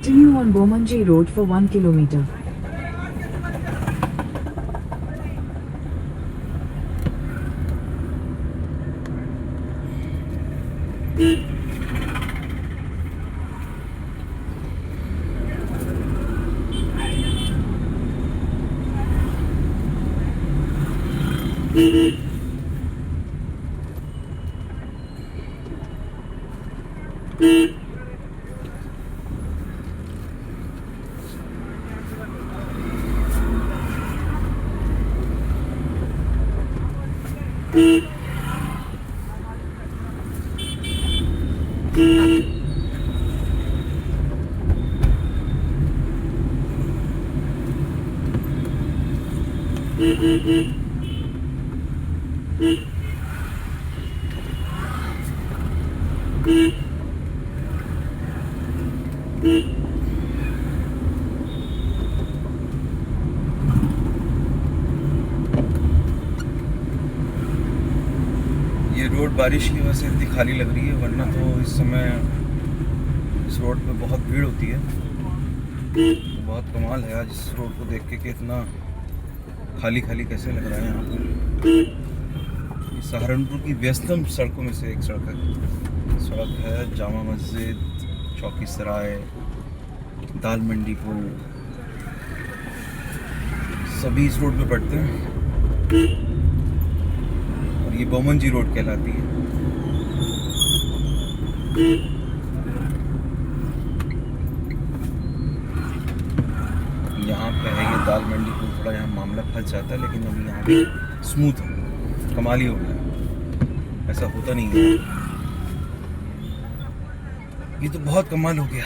Continue on Bomanji Road for 1 kilometer. ये road बारिश की वजह से इतनी खाली लग रही है, वरना तो इस समय इस रोड पे बहुत भीड़ होती है। तो बहुत कमाल है आज इस रोड को देख के कि इतना खाली खाली कैसे लग रहा है यहाँ पर। ये सहारनपुर की व्यस्तम सड़कों में से एक सड़क है। जामा मस्जिद, चौकी सराय, दाल मंडी पुल, सभी इस रोड पे पड़ते हैं। और ये बोमनजी रोड कहलाती है। यहाँ पे है ये दाल मंडी पुल, थोड़ा यहाँ मामला फंस जाता है, लेकिन अभी यहाँ पे स्मूथ है, कमाल ही हो गया। ऐसा होता नहीं है, ये तो बहुत कमाल हो गया।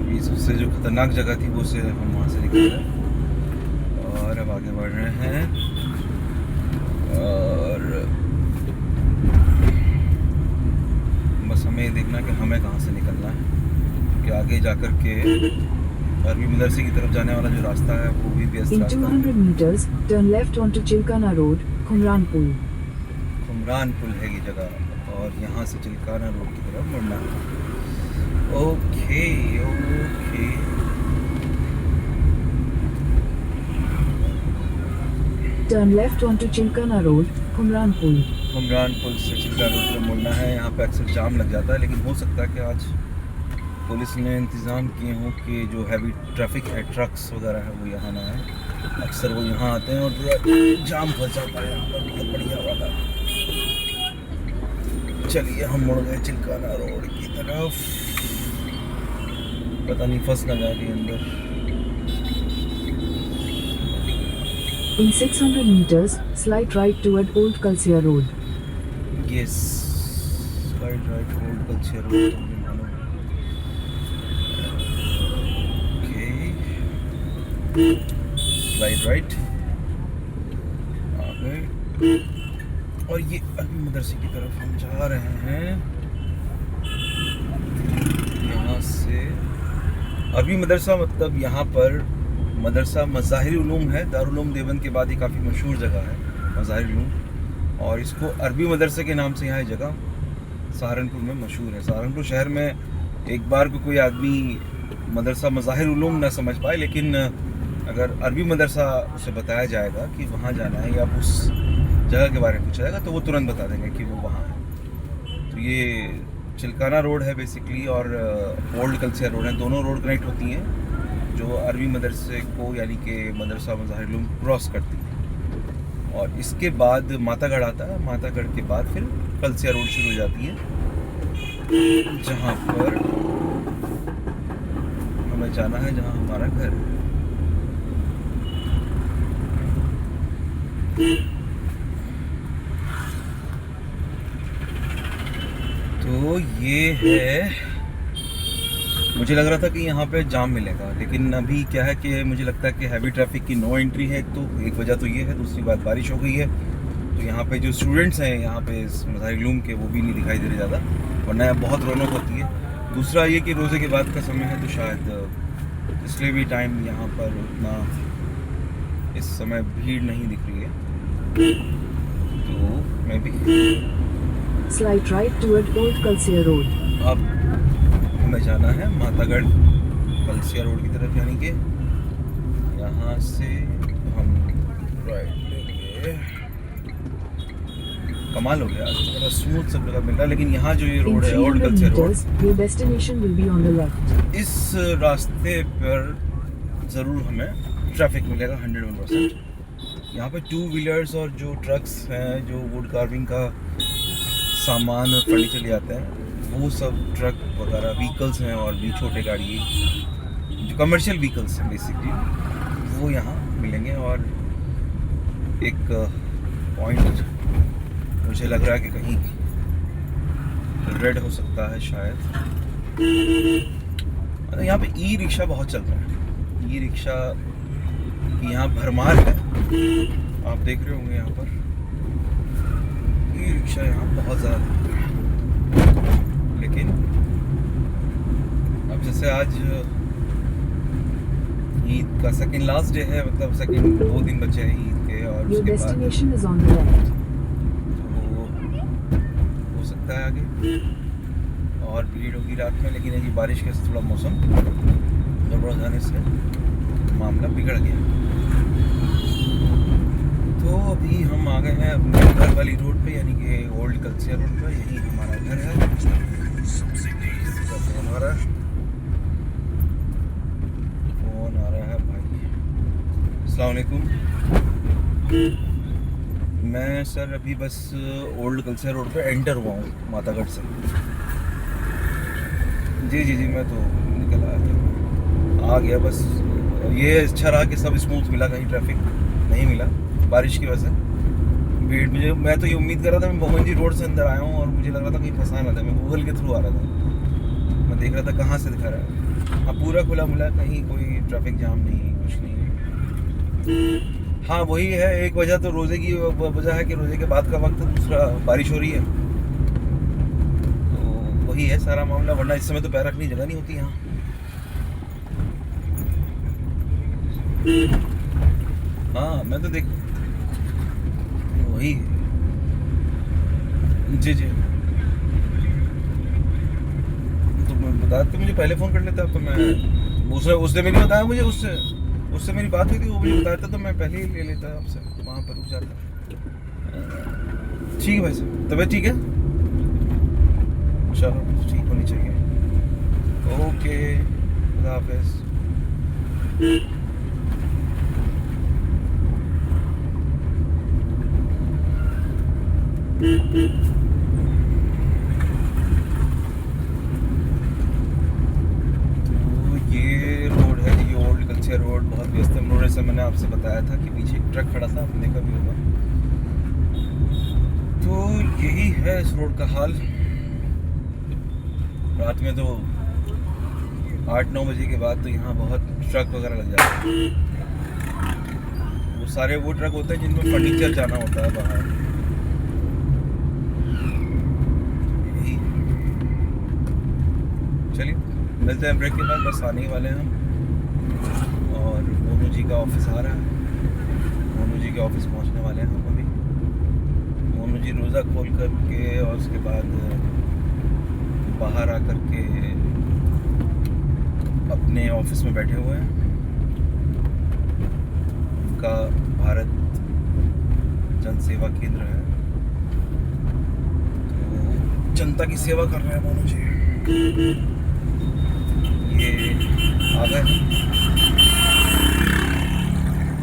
ये सबसे जो खतरनाक जगह थी वो से हम वहाँ से निकल गए और अब आगे बढ़ रहे हैं। और बस हमें ये देखना कि हमें कहाँ से निकलना है, क्योंकि आगे जाकर के अरबी मदरसे की तरफ जाने वाला जो रास्ता है वो भी व्यस्त In रास्ता 200 है। meters, turn left onto Chilkana Road, Khumran Pul. Khumran पुल है ये जगह, और यहाँ से चिल्काना रोड की तरफ मुड़ना है। Okay okay, Turn left onto Chilkana Road, Khumran Pul. Khumran पुल से चिल्काना रोड पर मुड़ना है। यहाँ पे अक्सर जाम लग जाता है, लेकिन हो सकता है कि आज पुलिस ने इंतज़ाम किए हों कि जो हैवी ट्रैफिक है, ट्रक्स वगैरह है, वो यहाँ ना आए। अक्सर वो यहाँ आते हैं और पूरा जाम फंस जाता है यहाँ पर, बहुत बढ़िया वाला। चलिए हम मुड़ गए चिल्काना रोड की तरफ। पता नहीं फंस ना जाए कहीं अंदर। In 600 meters, slight right toward Old Kalsia Road. Yes, right right, old Kalsia road. Right right आ गए, और ये अरबी मदरसे की तरफ हम जा रहे हैं। यहाँ से अरबी मदरसा मतलब यहाँ पर मदरसा मज़ाहिर उलूम है। दारुल उलूम देवबंद के बाद ये काफ़ी मशहूर जगह है मज़ाहिर उलूम, और इसको अरबी मदरसे के नाम से यहाँ जगह सहारनपुर में मशहूर है। सहारनपुर शहर में एक बार को कोई आदमी मदरसा मज़ाहिर उलूम ना समझ पाए, लेकिन अगर अरबी मदरसा उसे बताया जाएगा कि वहाँ जाना है या उस जगह के बारे में पूछा जाएगा तो वो तुरंत बता देंगे कि वो वहाँ है। तो ये चिल्काना रोड है बेसिकली, और ओल्ड कल्चर रोड है। दोनों रोड कनेक्ट होती हैं जो अरबी मदरसे को, यानी कि मदरसा मज़ाहिर उलूम क्रॉस करती है। और इसके बाद मातागढ़ आता है। मातागढ़ के बाद फिर कलसिया रोड शुरू हो जाती है, जहाँ पर हमें जाना है, जहाँ हमारा घर है। तो ये है, मुझे लग रहा था कि यहाँ पे जाम मिलेगा, लेकिन अभी क्या है कि मुझे लगता है कि हैवी ट्रैफिक की नो एंट्री है। तो एक वजह तो ये है, दूसरी बात बारिश हो गई है, तो यहाँ पे जो स्टूडेंट्स हैं यहाँ पे मज़ाहिर उलूम के, वो भी नहीं दिखाई दे रहे ज़्यादा, वरना बहुत रौनक होती है। दूसरा ये कि रोज़े के बाद का समय है, तो शायद इसलिए भी टाइम यहाँ पर उतना इस समय भीड़ नहीं दिख रही है, तो मैं भी Slight right toward Old Kalsia Road. अब हमें जाना है मातागढ़ कलसिया रोड की तरफ, यानी कि यहाँ से हम राइट लेंगे। कमाल हो गया, आज तो बड़ा स्मूथ सब जगह मिल रहा है। लेकिन यहाँ जो ये In रोड है old 300 Kalsia road, meters, your destination will be on the left. इस रास्ते पर ज़रूर हमें ट्रैफिक मिलेगा 101%। यहाँ पे 2 व्हीलर्स और जो ट्रक्स हैं, जो वुड कार्विंग का सामान और फर्नीचर ले आते हैं, वो सब ट्रक वगैरह व्हीकल्स हैं, और भी छोटे गाड़ी जो कमर्शियल व्हीकल्स हैं बेसिकली, वो यहाँ मिलेंगे। और एक पॉइंट मुझे लग रहा है कि कहीं रेड हो सकता है शायद। यहाँ पे ई रिक्शा बहुत चल रहा है, ई रिक्शा की यहाँ भरमार है, आप देख रहे होंगे यहाँ पर ई रिक्शा यहाँ बहुत ज़्यादा दिखता है। लेकिन अब जैसे आज ईद का सेकंड लास्ट डे है, मतलब सेकंड 2 दिन बचे हैं ईद के, और Your उसके बाद destination is on the left. तो हो सकता है आगे और भीड़ होगी रात में। लेकिन ये बारिश के थोड़ा मौसम गड़बड़ हो जाने से मामला बिगड़ गया। तो अभी हम आ गए हैं अपने घर वाली रोड पे, यानी कि ओल्ड कलसिया रोड पे। यही हमारा घर है। फोन आ रहा है, फोन आ रहा है भाई। अस्सलाम वालेकुम। मैं सर अभी बस ओल्ड कलसिया रोड पे एंटर हुआ हूँ मातागढ़ से। जी मैं तो निकल आया था, आ गया बस। ये अच्छा रहा कि सब स्मूथ मिला, कहीं ट्रैफिक नहीं मिला बारिश की वजह से। भीड़ मुझे, मैं तो ये उम्मीद कर रहा था, मैं मोहन जी रोड से अंदर आया हूँ और मुझे लग रहा था कहीं फंसा ना था। मैं गूगल के थ्रू आ रहा था, मैं देख रहा था कहाँ से दिखा रहा है। हाँ पूरा खुला मिला, कहीं कोई ट्रैफिक जाम नहीं, कुछ नहीं। हाँ वही है एक वजह, तो रोज़े की वजह है कि रोज़े के बाद का वक्त, दूसरा बारिश हो रही है, तो वही है सारा मामला। वरना इस समय तो पैर रखने की जगह नहीं होती यहाँ। हाँ मैं तो देख वही जी तो बता, तो मुझे पहले फ़ोन कर लेता तो मैं उसने मेरी बताया, मुझे उससे मेरी बात हुई थी, वो मुझे बताया था, तो मैं पहले ही ले लेता आपसे, वहाँ पर रुक जाता। ठीक है भाई साहब, तबीयत ठीक है? चलो ठीक होनी चाहिए। ओके, खुदा हाफिज़। ये रोड है, ये ओल्ड कलसिया रोड बहुत व्यस्त है। रोड से मैंने आपसे बताया था कि पीछे एक ट्रक खड़ा था, आपने देखा भी होगा। तो यही है इस रोड का हाल। रात में तो 8-9 बजे के बाद तो यहाँ बहुत ट्रक वगैरह लग जाते हैं। वो सारे वो ट्रक होते हैं जिनमें फर्नीचर जाना होता है बाहर। चलिए मिलते हैं ब्रेक के बाद, बस आने ही वाले हैं हम। और मोनू जी का ऑफिस आ रहा है, मोनू जी के ऑफिस पहुंचने वाले हैं हम अभी। मोनू जी रोज़ा खोल करके और उसके बाद बाहर आकर के अपने ऑफिस में बैठे हुए हैं। उनका भारत जन सेवा केंद्र है, तो जनता की सेवा कर रहे हैं मोनू जी। ये आ गए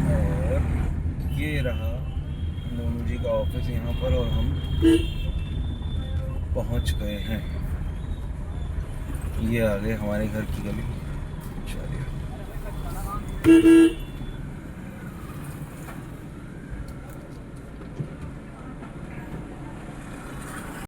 और ये रहा मोनू जी का ऑफिस यहाँ पर, और हम पहुँच गए हैं। ये आ गए हमारे घर की गली। चलिए